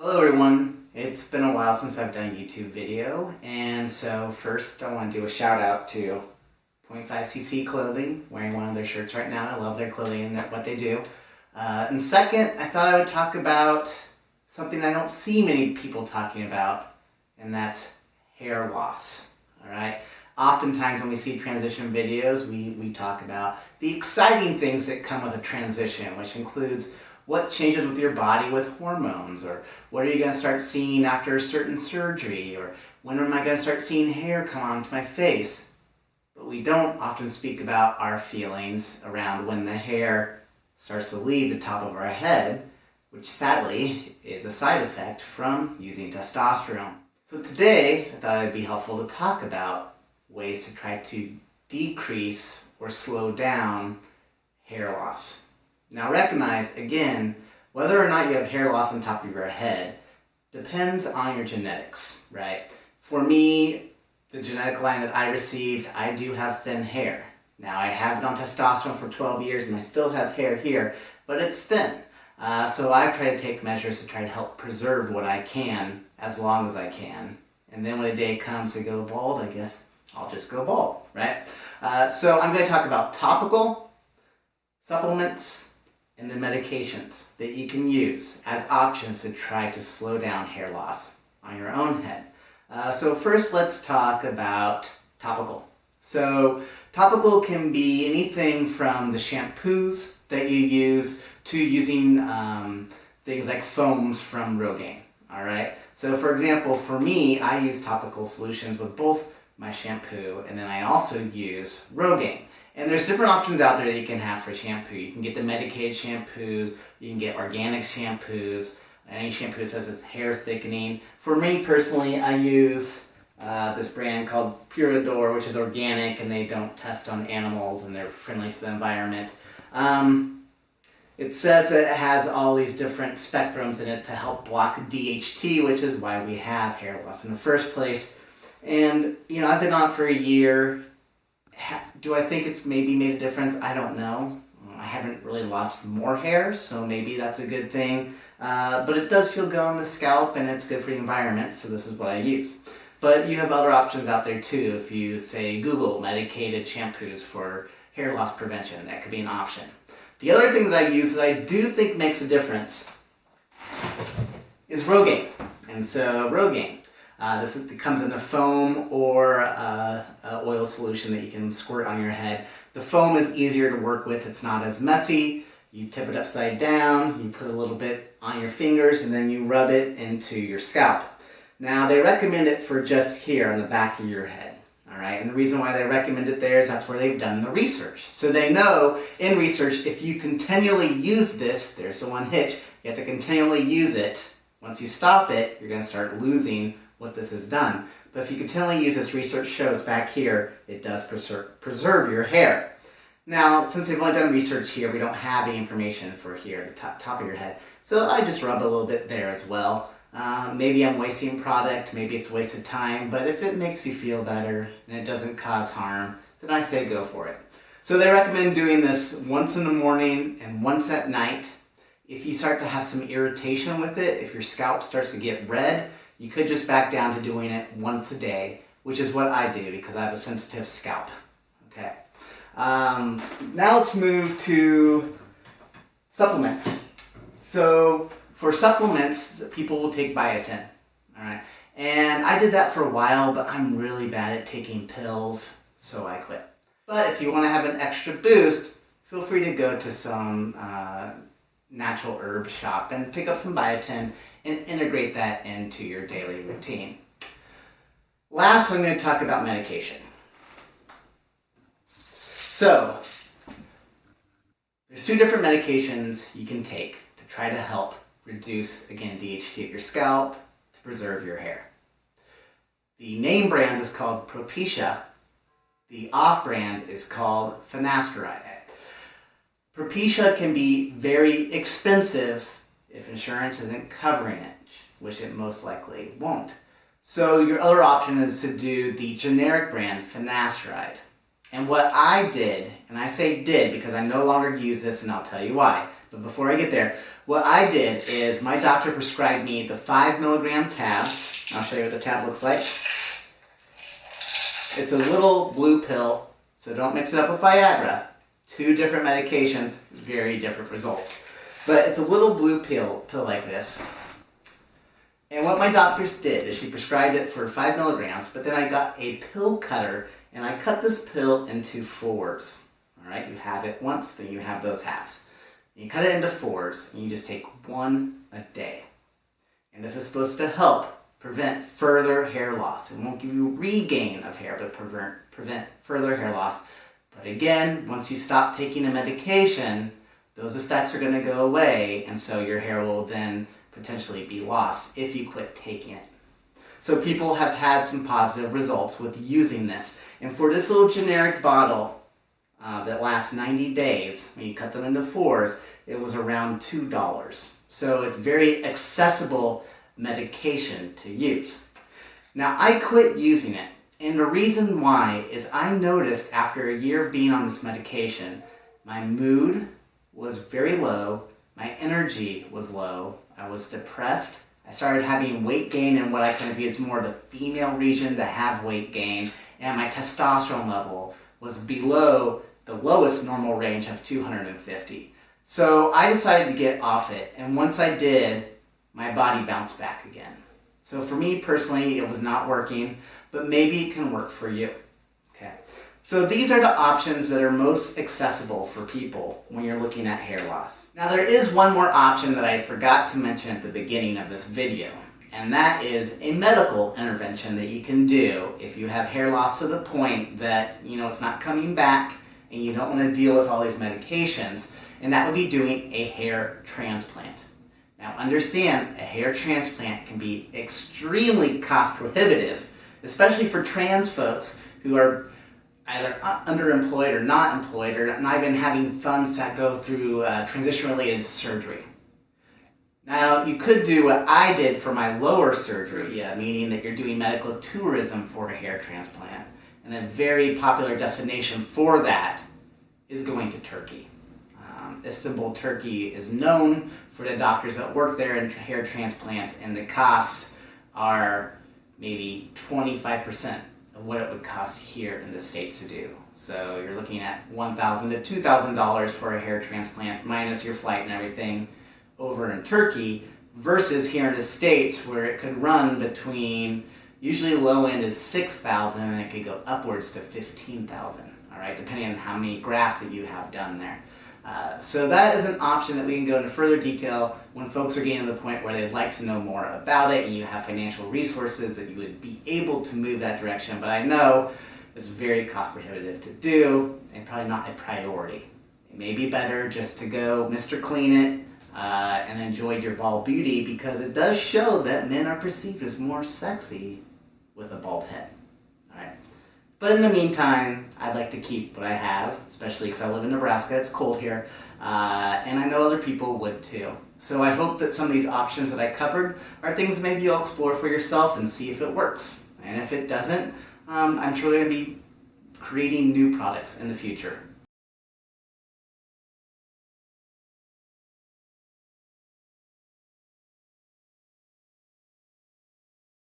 Hello everyone, it's been a while since I've done a YouTube video, and so first I want to do a shout out to 0.5cc Clothing, wearing one of their shirts right now. I love their clothing and what they do. And second, I thought I would talk about something I don't see many people talking about, and that's hair loss. Alright? Oftentimes when we see transition videos, we talk about the exciting things that come with a transition, which includes what changes with your body with hormones, or what are you going to start seeing after a certain surgery, or when am I going to start seeing hair come onto my face. But we don't often speak about our feelings around when the hair starts to leave the top of our head, which sadly is a side effect from using testosterone. So today I thought it'd be helpful to talk about ways to try to decrease or slow down hair loss. Now recognize, again, whether or not you have hair loss on top of your head depends on your genetics, right? For me, the genetic line that I received, I do have thin hair. Now I have been on testosterone for 12 years and I still have hair here, but it's thin. So I've tried to take measures to try to help preserve what I can as long as I can. And then when a day comes to go bald, I guess I'll just go bald, right? So I'm going to talk about topical, supplements, and the medications that you can use as options to try to slow down hair loss on your own head. So first let's talk about topical. So topical can be anything from the shampoos that you use to using things like foams from Rogaine. Alright, so for example, for me, I use topical solutions with both my shampoo and then I also use Rogaine. And there's different options out there that you can have for shampoo. You can get the medicated shampoos, you can get organic shampoos, any shampoo that says it's hair thickening. For me personally, I use this brand called Purador, which is organic and they don't test on animals and they're friendly to the environment. It says that it has all these different spectrums in it to help block DHT, which is why we have hair loss in the first place. And, you know, I've been on it for a year. Do I think it's maybe made a difference? I don't know. I haven't really lost more hair, so maybe that's a good thing. But it does feel good on the scalp and it's good for the environment, so this is what I use. But you have other options out there too. If you say Google medicated shampoos for hair loss prevention, that could be an option. The other thing that I use that I do think makes a difference is Rogaine. And so Rogaine. It comes in a foam or a oil solution that you can squirt on your head. The foam is easier to work with. It's not as messy. You tip it upside down, you put a little bit on your fingers, and then you rub it into your scalp. Now, they recommend it for just here on the back of your head. Alright, and the reason why they recommend it there is that's where they've done the research. So they know in research if you continually use this, there's the one hitch, you have to continually use it. Once you stop it, you're going to start losing what this has done. But if you continually use this, research shows back here, it does preserve your hair. Now, since they've only done research here, we don't have any information for here, the top of your head. So I just rub a little bit there as well. Maybe I'm wasting product, maybe it's wasted time, but if it makes you feel better and it doesn't cause harm, then I say go for it. So they recommend doing this once in the morning and once at night. If you start to have some irritation with it, if your scalp starts to get red, you could just back down to doing it once a day, which is what I do because I have a sensitive scalp. Okay. Now let's move to supplements. So for supplements, people will take biotin. All right. And I did that for a while, but I'm really bad at taking pills, so I quit. But if you want to have an extra boost, feel free to go to some natural herb shop and pick up some biotin and integrate that into your daily routine. Last, I'm going to talk about medication. So, there's two different medications you can take to try to help reduce, again, DHT of your scalp to preserve your hair. The name brand is called Propecia. The off-brand is called finasteride. Propecia can be very expensive if insurance isn't covering it, which it most likely won't. So your other option is to do the generic brand finasteride. And what I did And I say did because I no longer use this, and I'll tell you why. But before I get there, what I did is my doctor prescribed me the 5 milligram tabs. I'll show you what the tab looks like. It's a little blue pill, so don't mix it up with Viagra. 2 different medications, very different results. But it's a little blue pill like this. And what my doctors did is she prescribed it for 5 milligrams, but then I got a pill cutter and I cut this pill into 4s. All right, you have it once, then you have those halves. You cut it into 4s and you just take 1 a day. And this is supposed to help prevent further hair loss. It won't give you regain of hair, but prevent further hair loss. But again, once you stop taking the medication, those effects are going to go away, and so your hair will then potentially be lost if you quit taking it. So people have had some positive results with using this. And for this little generic bottle that lasts 90 days, when you cut them into 4s, it was around $2. So it's very accessible medication to use. Now I quit using it, and the reason why is I noticed after a year of being on this medication, my mood was very low, my energy was low, I was depressed, I started having weight gain in what I kind of view as more the female region to have weight gain, and my testosterone level was below the lowest normal range of 250. So I decided to get off it, and once I did, my body bounced back again. So for me personally, it was not working, but maybe it can work for you. Okay. So these are the options that are most accessible for people when you're looking at hair loss. Now there is one more option that I forgot to mention at the beginning of this video, and that is a medical intervention that you can do if you have hair loss to the point that it's not coming back and you don't want to deal with all these medications, and that would be doing a hair transplant. Now understand, a hair transplant can be extremely cost prohibitive, especially for trans folks who are either underemployed or not employed or not even having funds that go through transition-related surgery. Now you could do what I did for my lower surgery, meaning that you're doing medical tourism for a hair transplant, and a very popular destination for that is going to Turkey. Istanbul, Turkey is known for the doctors that work there in hair transplants, and the costs are maybe 25% of what it would cost here in the States to do. So you're looking at $1,000 to $2,000 for a hair transplant minus your flight and everything over in Turkey, versus here in the States where it could run between, usually low end is $6,000 and it could go upwards to $15,000, all right, depending on how many grafts that you have done there. So that is an option that we can go into further detail when folks are getting to the point where they'd like to know more about it and you have financial resources that you would be able to move that direction. But I know it's very cost prohibitive to do and probably not a priority. It may be better just to go Mr. Clean It and enjoy your bald beauty, because it does show that men are perceived as more sexy with a bald head. But in the meantime, I'd like to keep what I have, especially because I live in Nebraska, it's cold here, and I know other people would too. So I hope that some of these options that I covered are things maybe you'll explore for yourself and see if it works. And if it doesn't, I'm sure they're going to be creating new products in the future.